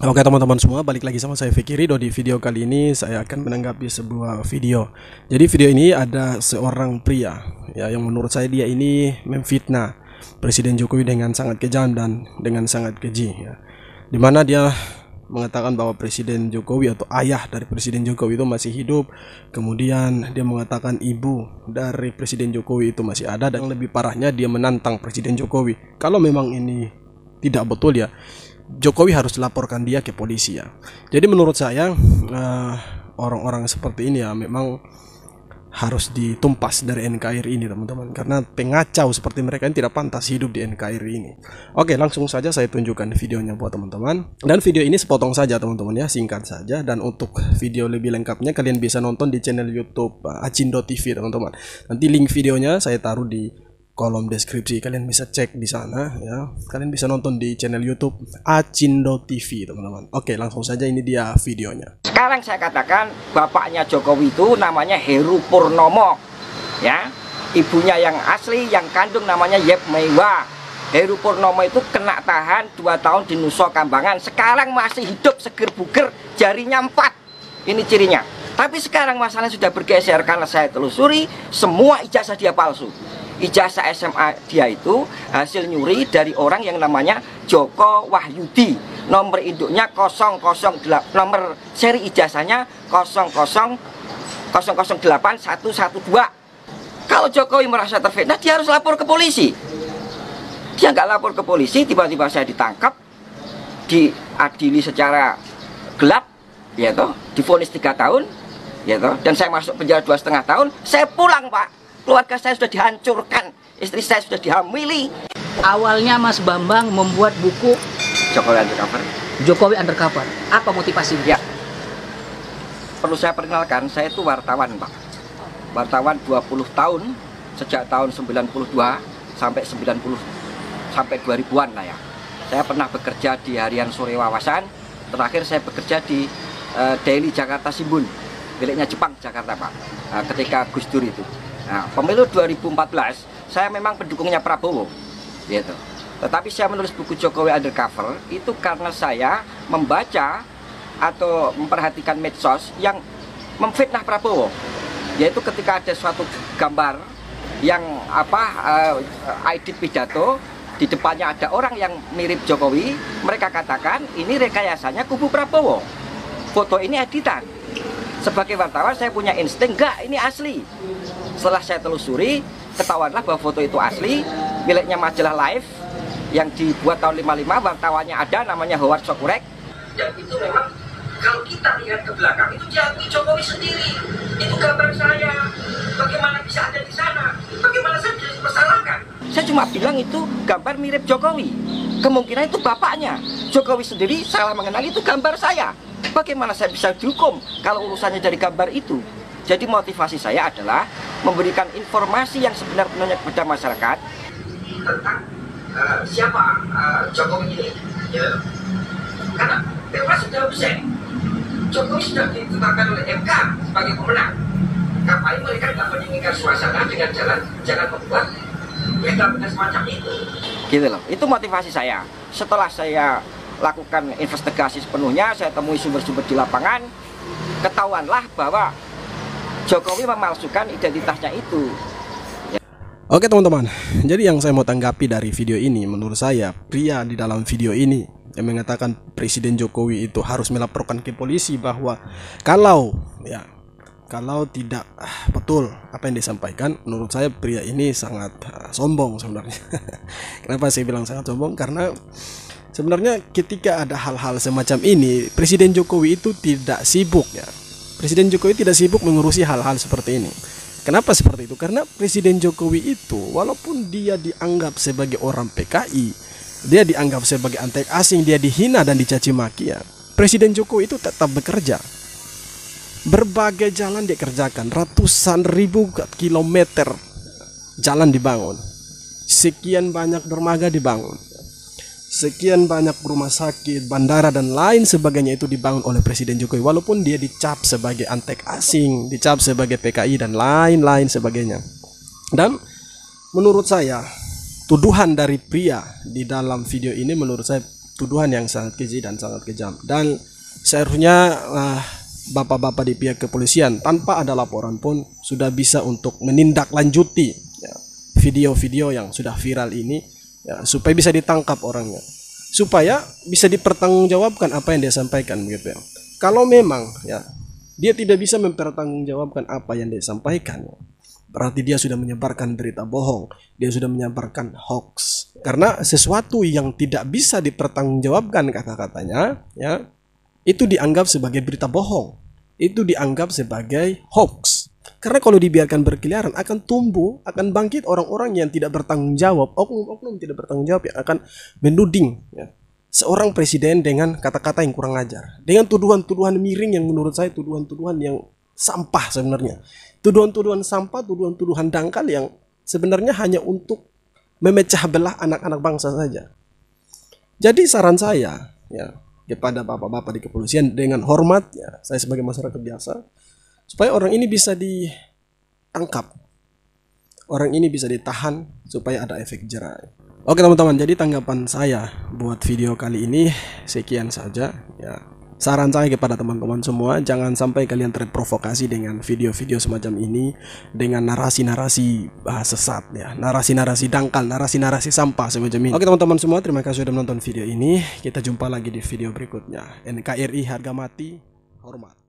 Oke teman-teman semua, balik lagi sama saya Vicky Ridho. Di video kali ini saya akan menanggapi sebuah video. Jadi video ini ada seorang pria ya, yang menurut saya dia ini memfitnah Presiden Jokowi dengan sangat kejam dan dengan sangat keji ya. Dimana dia mengatakan bahwa Presiden Jokowi atau ayah dari Presiden Jokowi itu masih hidup. Kemudian dia mengatakan ibu dari Presiden Jokowi itu masih ada. Dan yang lebih parahnya, dia menantang Presiden Jokowi. Kalau memang ini tidak betul ya, Jokowi harus laporkan dia ke polisi ya. Jadi menurut saya orang-orang seperti ini ya memang harus ditumpas dari NKRI ini teman-teman. Karena pengacau seperti mereka ini tidak pantas hidup di NKRI ini. Oke, langsung saja saya tunjukkan videonya buat teman-teman. Dan video ini sepotong saja teman-teman ya, singkat saja. Dan untuk video lebih lengkapnya kalian bisa nonton di channel YouTube Acindo TV teman-teman. Nanti link videonya saya taruh di kolom deskripsi, kalian bisa cek di sana ya. Kalian bisa nonton di channel YouTube Acindo TV teman-teman. Oke, langsung saja ini dia videonya. Sekarang saya katakan bapaknya Jokowi itu namanya Heru Purnomo ya. Ibunya yang asli yang kandung namanya Yep Meiwa. Heru Purnomo itu kena tahan 2 tahun di Nusa Kambangan. Sekarang masih hidup seger buger, jarinya 4. Ini cirinya. Tapi sekarang masalahnya sudah bergeser karena saya telusuri semua ijazah dia palsu. Ijazah SMA dia itu hasil nyuri dari orang yang namanya Joko Wahyudi. Nomor induknya 008, nomor seri ijazahnya 0008112. Kalau Jokowi merasa terfitnah, dia harus lapor ke polisi. Dia nggak lapor ke polisi, tiba-tiba saya ditangkap, diadili secara gelap, ya toh, divonis 3 tahun, ya toh, dan saya masuk penjara 2,5 tahun. Saya pulang, Pak. Keluarga saya sudah dihancurkan, istri saya sudah dihamili. Awalnya Mas Bambang membuat buku Jokowi Undercover. Jokowi Undercover. Apa motivasinya? Ya, perlu saya perkenalkan, saya itu wartawan, Pak. Wartawan 20 tahun, sejak tahun 92 sampai 2000-an lah ya. Saya pernah bekerja di Harian Sore Wawasan. Terakhir saya bekerja di Daily Jakarta Shimbun, miliknya Jepang, Jakarta, Pak. Ketika Gus Dur itu. Nah, pemilu 2014 saya memang pendukungnya Prabowo, gitu. Tetapi saya menulis buku Jokowi Undercover itu karena saya membaca atau memperhatikan medsos yang memfitnah Prabowo, yaitu ketika ada suatu gambar yang edit pidato, di depannya ada orang yang mirip Jokowi, mereka katakan ini rekayasanya kubu Prabowo, foto ini editan. Sebagai wartawan saya punya insting, enggak, ini asli. Setelah saya telusuri, ketahuanlah bahwa foto itu asli, miliknya majalah Live yang dibuat tahun 55, wartawannya ada, namanya Howard Sokurek. Dan itu memang kalau kita lihat ke belakang itu diakui Jokowi sendiri. Itu gambar saya. Bagaimana bisa ada di sana? Bagaimana saya bisa dipersalahkan? Saya cuma bilang itu gambar mirip Jokowi. Kemungkinan itu bapaknya. Jokowi sendiri salah mengenali itu gambar saya. Bagaimana saya bisa dihukum kalau urusannya dari gambar itu? Jadi motivasi saya adalah memberikan informasi yang sebenar-benarnya kepada masyarakat tentang siapa Jokowi ini. Ya. Karena Pilpres sudah usai, Jokowi sudah ditetapkan oleh MK sebagai pemenang. Ngapain mereka tidak meninggikan suasana dengan jalan membuat beda-beda semacam itu? Gitu loh. Itu motivasi saya. Setelah saya lakukan investigasi sepenuhnya, saya temui sumber-sumber di lapangan, ketahuanlah bahwa Jokowi memalsukan identitasnya itu. Oke teman-teman, jadi yang saya mau tanggapi dari video ini, menurut saya pria di dalam video ini yang mengatakan Presiden Jokowi itu harus melaporkan ke polisi bahwa kalau tidak betul apa yang disampaikan, menurut saya pria ini sangat sombong sebenarnya. Kenapa saya bilang sangat sombong? Karena sebenarnya ketika ada hal-hal semacam ini, Presiden Jokowi itu tidak sibuk ya. Presiden Jokowi tidak sibuk mengurusi hal-hal seperti ini. Kenapa seperti itu? Karena Presiden Jokowi itu walaupun dia dianggap sebagai orang PKI, dia dianggap sebagai antek asing, dia dihina dan dicaci maki ya, Presiden Jokowi itu tetap bekerja. Berbagai jalan dikerjakan, ratusan ribu kilometer jalan dibangun, sekian banyak dermaga dibangun, sekian banyak rumah sakit, bandara dan lain sebagainya itu dibangun oleh Presiden Jokowi. Walaupun dia dicap sebagai antek asing, dicap sebagai PKI dan lain-lain sebagainya. Dan menurut saya tuduhan dari pria di dalam video ini menurut saya tuduhan yang sangat keji dan sangat kejam. Dan seharusnya bapak-bapak di pihak kepolisian tanpa ada laporan pun sudah bisa untuk menindaklanjuti ya, video-video yang sudah viral ini ya, supaya bisa ditangkap orangnya, supaya bisa dipertanggungjawabkan apa yang dia sampaikan begitu ya. Kalau memang ya dia tidak bisa mempertanggungjawabkan apa yang dia sampaikan, berarti dia sudah menyebarkan berita bohong, dia sudah menyebarkan hoax. Karena sesuatu yang tidak bisa dipertanggungjawabkan kata-katanya, ya, itu dianggap sebagai berita bohong, itu dianggap sebagai hoax. Karena kalau dibiarkan berkeliaran akan tumbuh, akan bangkit orang-orang yang tidak bertanggung jawab, oknum-oknum tidak bertanggung jawab yang akan menuding ya, seorang presiden dengan kata-kata yang kurang ajar, dengan tuduhan-tuduhan miring yang menurut saya tuduhan-tuduhan yang sampah sebenarnya. Tuduhan-tuduhan sampah, tuduhan-tuduhan dangkal yang sebenarnya hanya untuk memecah belah anak-anak bangsa saja. Jadi saran saya ya kepada bapak-bapak di kepolisian dengan hormat ya, saya sebagai masyarakat biasa, supaya orang ini bisa ditangkap, orang ini bisa ditahan supaya ada efek jera. Oke teman-teman, jadi tanggapan saya buat video kali ini sekian saja ya. Saran saya kepada teman-teman semua, jangan sampai kalian terprovokasi dengan video-video semacam ini, dengan narasi-narasi sesat ya, narasi-narasi dangkal, narasi-narasi sampah semacam ini. Oke teman-teman semua, terima kasih sudah menonton video ini. Kita jumpa lagi di video berikutnya. NKRI harga mati, hormat.